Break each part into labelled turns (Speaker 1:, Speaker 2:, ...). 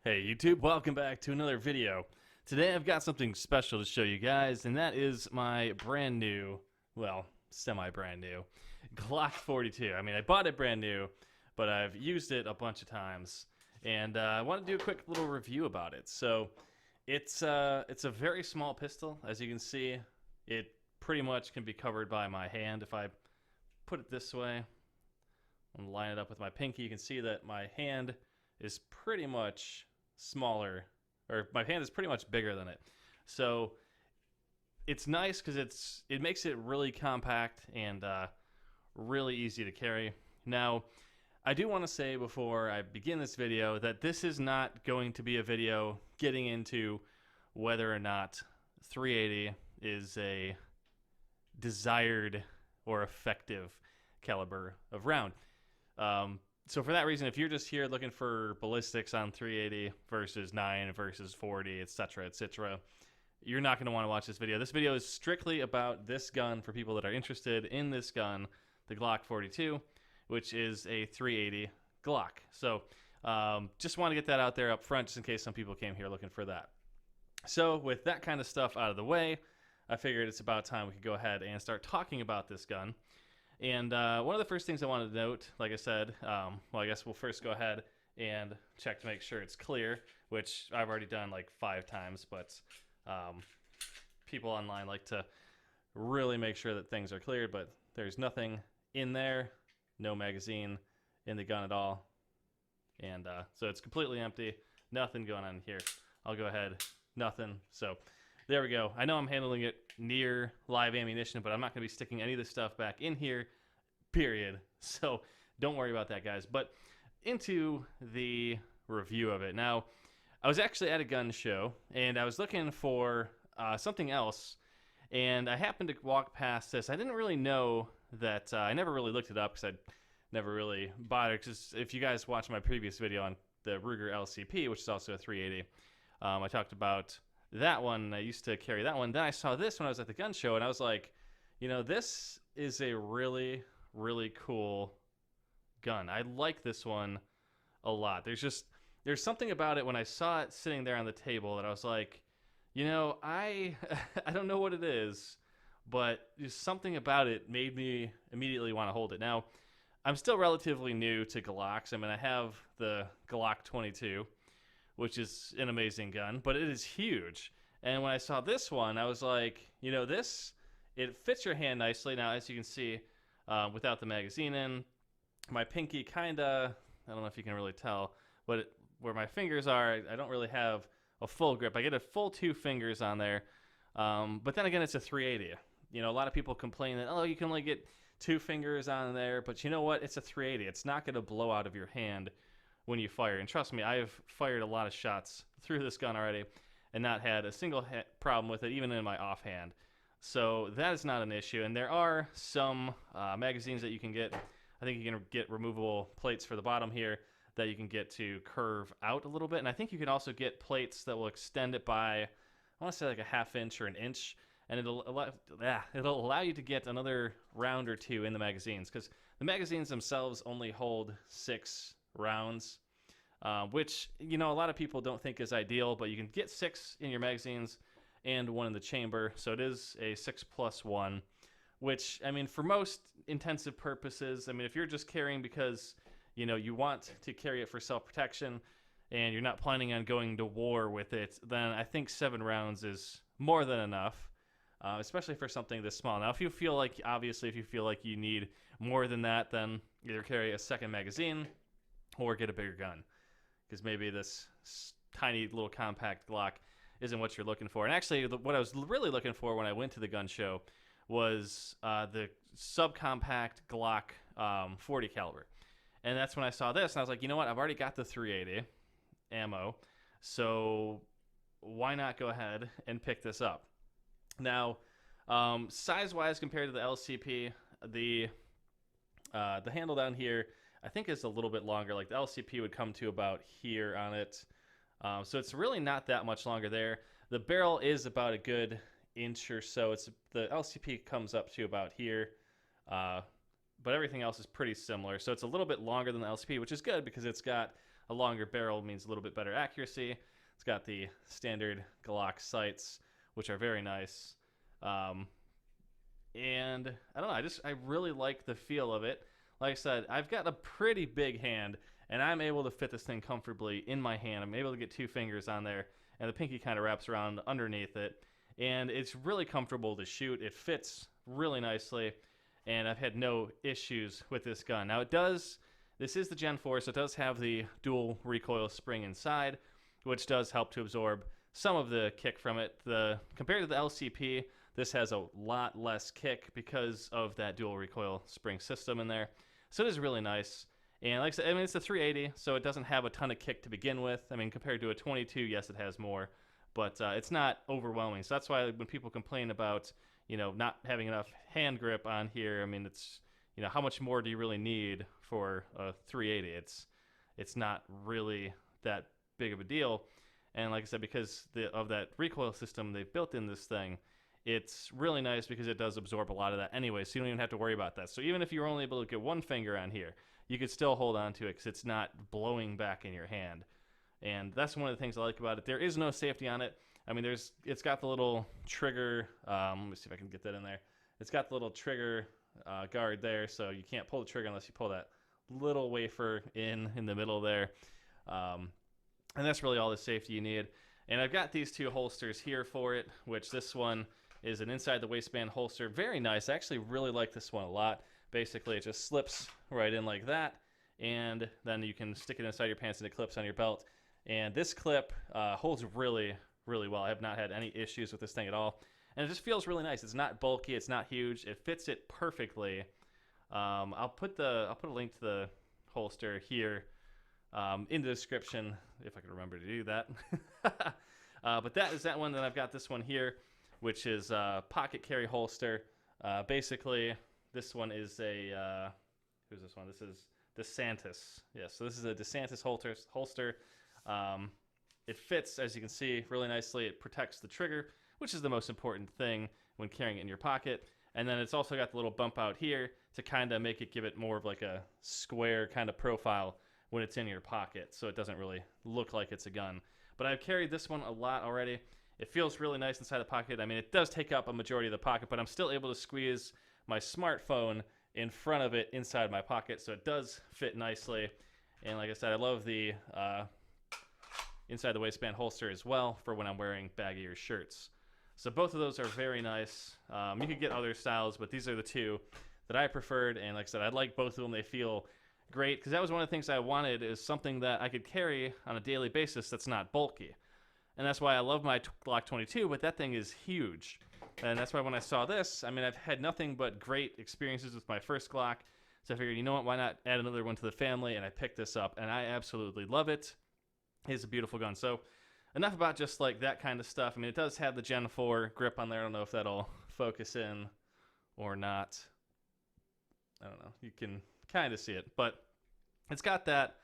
Speaker 1: Hey YouTube, welcome back to another video. Today I've got something special to show you guys, and that is my brand new, well, semi-brand new, Glock 42. I mean, I bought it brand new, but I've used it a bunch of times, and I want to do a quick little review about it. So, it's a very small pistol. As you can see, it pretty much can be covered by my hand. If I put it this way and line it up with my pinky, you can see that my hand is pretty much smaller, or my hand is pretty much bigger than it. So it's nice because it makes it really compact and really easy to carry. Now, I do want to say before I begin this video that this is not going to be a video getting into whether or not 380 is a desired or effective caliber of round. So for that reason, if you're just here looking for ballistics on 380 versus 9 versus 40, etc., etc., you're not going to want to watch this video. This video is strictly about this gun for people that are interested in this gun, the Glock 42, which is a 380 Glock. So just want to get that out there up front just in case some people came here looking for that. So with that kind of stuff out of the way, I figured it's about time we could go ahead and start talking about this gun. And one of the first things I wanted to note, like I said, well, I guess we'll first go ahead and check to make sure it's clear, which I've already done like 5 times, but people online like to really make sure that things are cleared, but there's nothing in there, no magazine in the gun at all, and so it's completely empty, nothing going on here. I'll go ahead, nothing, so there we go. I know I'm handling it near live ammunition, but I'm not going to be sticking any of this stuff back in here, period. So don't worry about that, guys. But into the review of it. Now, I was actually at a gun show, and I was looking for something else, and I happened to walk past this. I didn't really know that, I never really looked it up because I never really bothered, because if you guys watched my previous video on the Ruger LCP, which is also a 380, I talked about that one. I used to carry that one. Then I saw this when I was at the gun show, and I was like, you know, this is a really, really cool gun. I like this one a lot. There's something about it when I saw it sitting there on the table that I was like, you know, I don't know what it is, but there's something about it made me immediately want to hold it. Now, I'm still relatively new to Glocks. I mean, I have the Glock 22, which is an amazing gun, but it is huge. And when I saw this one, I was like, you know, it fits your hand nicely. Now, as you can see, without the magazine in, my pinky kind of, I don't know if you can really tell, but where my fingers are, I don't really have a full grip. I get a full 2 fingers on there, but then again, it's a 380. You know, a lot of people complain that, oh, you can only get 2 fingers on there, but you know what? It's a 380. It's not going to blow out of your hand when you fire. And trust me, I've fired a lot of shots through this gun already and not had a single problem with it, even in my offhand. So that is not an issue. And there are some magazines that you can get. I think you can get removable plates for the bottom here that you can get to curve out a little bit. And I think you can also get plates that will extend it by, I want to say like a 1/2 inch or an inch. And it'll allow you to get another round or 2 in the magazines, because the magazines themselves only hold 6 rounds, which, you know, a lot of people don't think is ideal, but you can get 6 in your magazines and 1 in the chamber, so it is a 6+1, which, I mean, for most intensive purposes, I mean, if you're just carrying because, you know, you want to carry it for self-protection and you're not planning on going to war with it, then I think 7 rounds is more than enough, especially for something this small. Now, if you feel like you need more than that, then either carry a second magazine or get a bigger gun, because maybe this tiny little compact Glock isn't what you're looking for. And actually, what I was really looking for when I went to the gun show was the subcompact Glock 40 caliber. And that's when I saw this, and I was like, you know what? I've already got the 380 ammo, so why not go ahead and pick this up? Now, size-wise compared to the LCP, the handle down here, I think it's a little bit longer. Like the LCP would come to about here on it. So it's really not that much longer there. The barrel is about a good inch or so. The LCP comes up to about here. But everything else is pretty similar. So it's a little bit longer than the LCP, which is good because it's got a longer barrel means a little bit better accuracy. It's got the standard Glock sights, which are very nice. And I don't know, I really like the feel of it. Like I said, I've got a pretty big hand, and I'm able to fit this thing comfortably in my hand. I'm able to get 2 fingers on there, and the pinky kind of wraps around underneath it. And it's really comfortable to shoot. It fits really nicely, and I've had no issues with this gun. Now this is the Gen 4, so it does have the dual recoil spring inside, which does help to absorb some of the kick from it. Compared to the LCP, this has a lot less kick because of that dual recoil spring system in there. So it is really nice. And like I said, I mean, it's a 380, so it doesn't have a ton of kick to begin with. I mean, compared to a 22, yes, it has more, but it's not overwhelming. So that's why when people complain about, not having enough hand grip on here, I mean, it's, how much more do you really need for a 380? It's not really that big of a deal. And like I said, because of that recoil system they've built in this thing, it's really nice because it does absorb a lot of that anyway, so you don't even have to worry about that. So even if you're only able to get 1 finger on here, you could still hold on to it because it's not blowing back in your hand. And that's one of the things I like about it. There is no safety on it. I mean, it's got the little trigger. Let me see if I can get that in there. It's got the little trigger guard there, so you can't pull the trigger unless you pull that little wafer in the middle there. And that's really all the safety you need. And I've got these 2 holsters here for it, which this one is an inside the waistband holster. Very nice. I actually really like this one a lot. Basically, it just slips right in like that, and then you can stick it inside your pants and it clips on your belt. And this clip holds really, really well. I have not had any issues with this thing at all. And it just feels really nice. It's not bulky. It's not huge. It fits it perfectly. I'll put a link to the holster here in the description if I can remember to do that. But that is that one. Then I've got this one here, which is a pocket carry holster. Basically, this one is a who's this one? This is DeSantis. Yeah, so this is a DeSantis holster. It fits, as you can see, really nicely. It protects the trigger, which is the most important thing when carrying it in your pocket. And then it's also got the little bump out here to kind of give it more of like a square kind of profile when it's in your pocket, so it doesn't really look like it's a gun. But I've carried this one a lot already. It feels really nice inside the pocket. I mean, it does take up a majority of the pocket, but I'm still able to squeeze my smartphone in front of it inside my pocket, so it does fit nicely. And like I said, I love the inside the waistband holster as well for when I'm wearing baggier shirts. So both of those are very nice. You could get other styles, but these are the 2 that I preferred. And like I said, I like both of them. They feel great because that was one of the things I wanted, is something that I could carry on a daily basis that's not bulky. And that's why I love my Glock 22, but that thing is huge. And that's why when I saw this, I mean, I've had nothing but great experiences with my first Glock. So I figured, you know what, why not add another one to the family? And I picked this up, and I absolutely love it. It's a beautiful gun. So enough about just like that kind of stuff. I mean, it does have the Gen 4 grip on there. I don't know if that'll focus in or not. I don't know. You can kind of see it, but it's got that,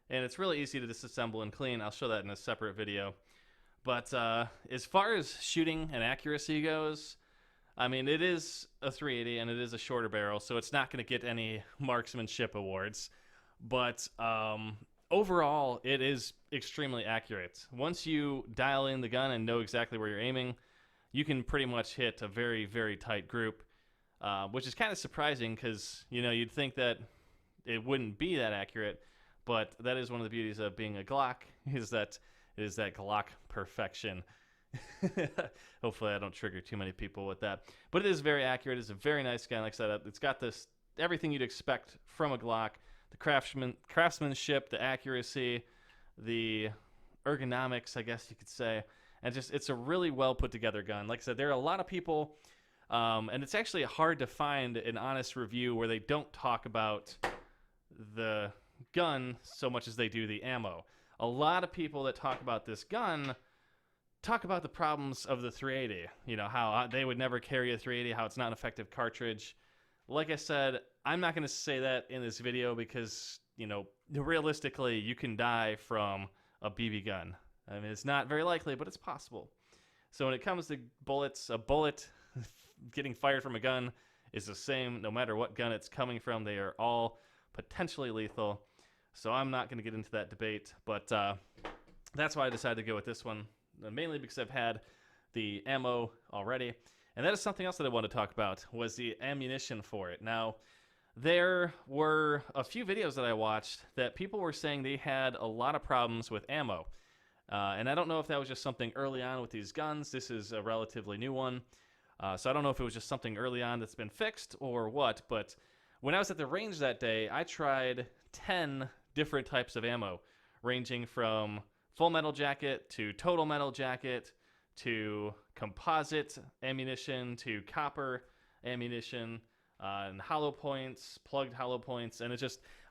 Speaker 1: and it's really easy to disassemble and clean. I'll show that in a separate video. But as far as shooting and accuracy goes, I mean, it is a 380 and it is a shorter barrel, so it's not going to get any marksmanship awards. But overall, it is extremely accurate. Once you dial in the gun and know exactly where you're aiming, you can pretty much hit a very, very tight group, which is kind of surprising because, you'd think that it wouldn't be that accurate, but that is one of the beauties of being a Glock, is that it is that Glock perfection. Hopefully I don't trigger too many people with that. But it is very accurate. It's a very nice gun. Like I said, it's got everything you'd expect from a Glock. The craftsmanship, the accuracy, the ergonomics, I guess you could say. And it's a really well put together gun. Like I said, there are a lot of people, and it's actually hard to find an honest review where they don't talk about the gun so much as they do the ammo. A lot of people that talk about this gun talk about the problems of the 380. How they would never carry a 380, how it's not an effective cartridge. Like I said, I'm not going to say that in this video because, realistically, you can die from a BB gun. I mean, it's not very likely, but it's possible. So when it comes to bullets, a bullet getting fired from a gun is the same no matter what gun it's coming from. They are all potentially lethal. So I'm not going to get into that debate, but that's why I decided to go with this one, mainly because I've had the ammo already. And that is something else that I wanted to talk about, was the ammunition for it. Now, there were a few videos that I watched that people were saying they had a lot of problems with ammo. And I don't know if that was just something early on with these guns. This is a relatively new one. So I don't know if it was just something early on that's been fixed or what. But when I was at the range that day, I tried 10 different types of ammo, ranging from full metal jacket to total metal jacket to composite ammunition to copper ammunition and hollow points, plugged hollow points. And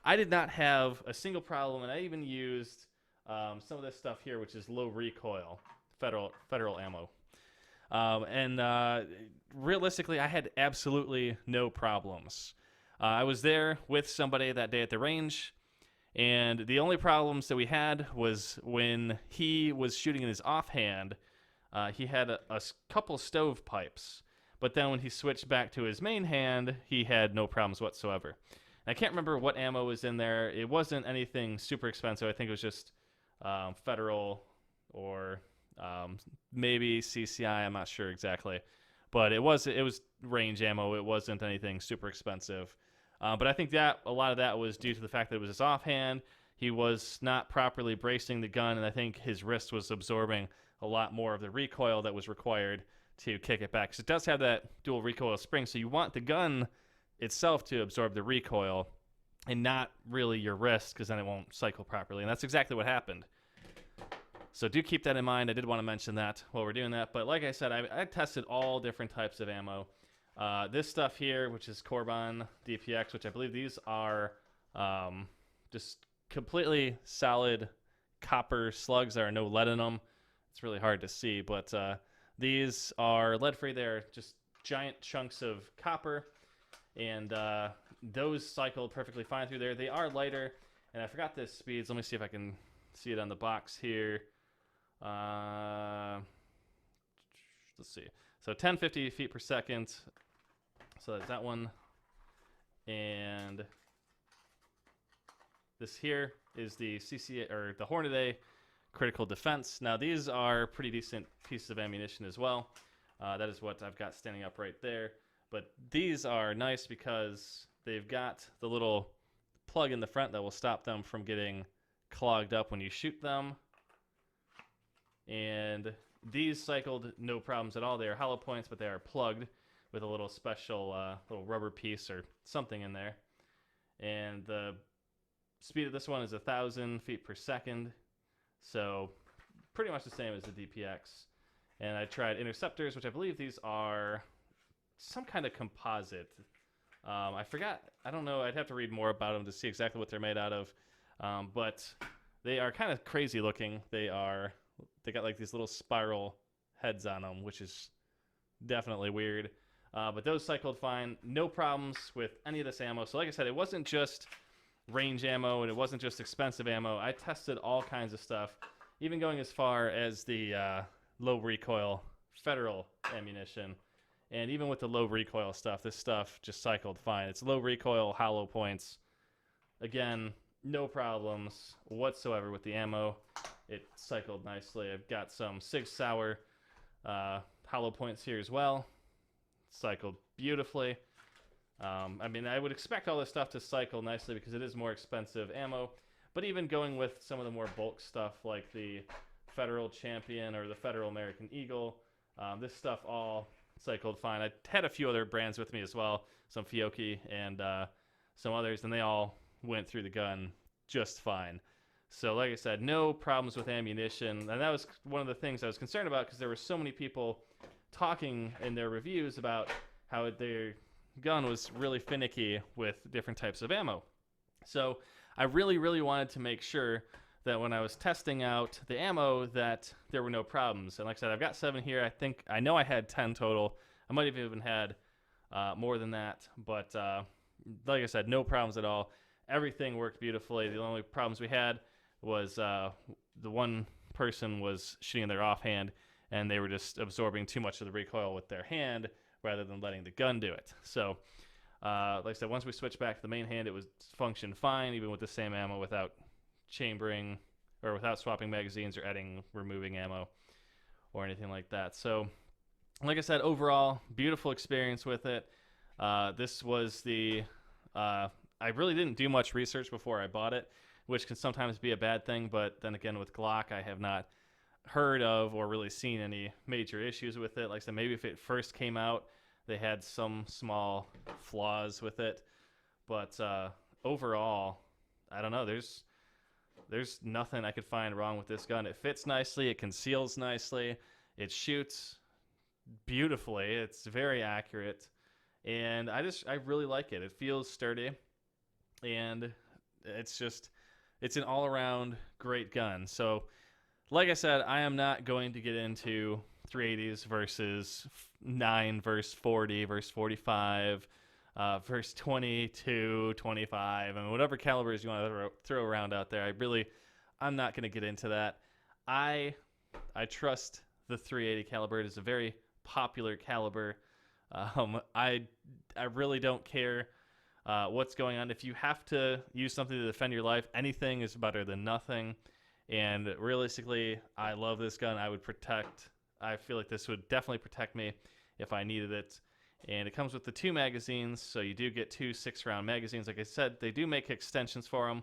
Speaker 1: I did not have a single problem. And I even used some of this stuff here, which is low recoil federal ammo. Realistically, I had absolutely no problems. I was there with somebody that day at the range, and the only problems that we had was when he was shooting in his offhand. He had a couple stovepipes, but then when he switched back to his main hand, he had no problems whatsoever. And I can't remember what ammo was in there. It wasn't anything super expensive. I think it was just federal or maybe CCI. I'm not sure exactly, but it was range ammo. It wasn't anything super expensive. But I think that a lot of that was due to the fact that it was his offhand. He was not properly bracing the gun, and I think his wrist was absorbing a lot more of the recoil that was required to kick it back. Because it does have that dual recoil spring, so you want the gun itself to absorb the recoil and not really your wrist, because then it won't cycle properly. And that's exactly what happened. So do keep that in mind. I did want to mention that while we're doing that. But like I said, I tested all different types of ammo. This stuff here, which is Corbon DPX, which I believe these are just completely solid copper slugs. There are no lead in them. It's really hard to see, but these are lead-free. They're just giant chunks of copper, and those cycled perfectly fine through there. They are lighter, and I forgot the speeds. Let me see if I can see it on the box here. Let's see. So 1050 feet per second. So that's that one. And this here is the CCA, or the Hornady Critical Defense. Now these are pretty decent pieces of ammunition as well. That is what I've got standing up right there. But these are nice because they've got the little plug in the front that will stop them from getting clogged up when you shoot them. And these cycled no problems at all. They are hollow points, but they are plugged with a little special little rubber piece or something in there. And the speed of this one is 1,000 feet per second. So pretty much the same as the DPX. And I tried interceptors, which I believe these are some kind of composite. I forgot. I don't know. I'd have to read more about them to see exactly what they're made out of. But they are kind of crazy looking. They got like these little spiral heads on them, which is definitely weird. But those cycled fine. No problems with any of this ammo. So like I said, it wasn't just range ammo and it wasn't just expensive ammo. I tested all kinds of stuff, even going as far as the low recoil federal ammunition. And even with the low recoil stuff, this stuff just cycled fine. It's low recoil, hollow points. Again, no problems whatsoever with the ammo. It cycled nicely. I've got some Sig Sauer hollow points here as well. Cycled beautifully. I mean, I would expect all this stuff to cycle nicely because it is more expensive ammo. But even going with some of the more bulk stuff like the Federal Champion or the Federal American Eagle, this stuff all cycled fine. I had a few other brands with me as well, some Fiocchi and some others, and they all went through the gun just fine. So like I said, no problems with ammunition. And that was one of the things I was concerned about because there were so many people talking in their reviews about how their gun was really finicky with different types of ammo. So I really, really wanted to make sure that when I was testing out the ammo that there were no problems. And like I said, I've got 7 here. I know I had 10 total. I might have even had more than that. But like I said, no problems at all. Everything worked beautifully. The only problems we had was the one person was shooting their offhand, and they were just absorbing too much of the recoil with their hand rather than letting the gun do it. So Like I said, once we switched back to the main hand, it was functioned fine, even with the same ammo, without chambering or without swapping magazines or adding, removing ammo or anything like that. So, like I said, overall, beautiful experience with it. This was the. I really didn't do much research before I bought it, which can sometimes be a bad thing. But then again, with Glock, I have not heard of or really seen any major issues with it. Like I said, maybe if it first came out, they had some small flaws with it. But overall, I don't know. There's nothing I could find wrong with this gun. It fits nicely. It conceals nicely. It shoots beautifully. It's very accurate. And I really like it. It feels sturdy. And it's an all-around great gun. So, like I said, I am not going to get into 380s versus 9 versus 40 versus 45 versus 22, 25, and whatever calibers you want to throw around out there. I'm not going to get into that. I trust the 380 caliber. It is a very popular caliber. I really don't care what's going on. If you have to use something to defend your life, anything is better than nothing. And realistically, I love this gun. I feel like this would definitely protect me if I needed it. And it comes with the 2 magazines, so you do get 2 6-round magazines. Like I said, they do make extensions for them.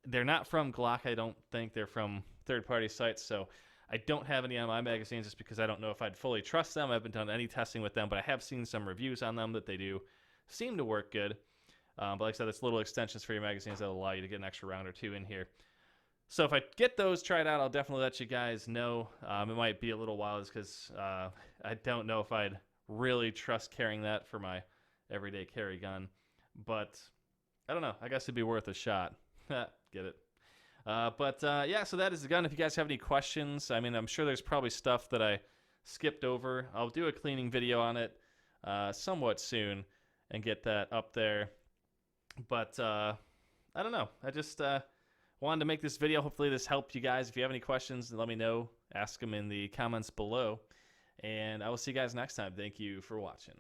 Speaker 1: They're not from Glock, I don't think. They're from third-party sites, so I don't have any on my magazines just because I don't know if I'd fully trust them. I haven't done any testing with them, but I have seen some reviews on them that they do seem to work good. But like I said, it's little extensions for your magazines that allow you to get an extra round or 2 in here. So if I get those tried out, I'll definitely let you guys know. It might be a little while just because I don't know if I'd really trust carrying that for my everyday carry gun. But I don't know. I guess it'd be worth a shot. Get it? Yeah, so that is the gun. If you guys have any questions, I mean, I'm sure there's probably stuff that I skipped over. I'll do a cleaning video on it somewhat soon and get that up there. But I don't know. I just wanted to make this video. Hopefully this helped you guys. If you have any questions, let me know. Ask them in the comments below. And I will see you guys next time. Thank you for watching.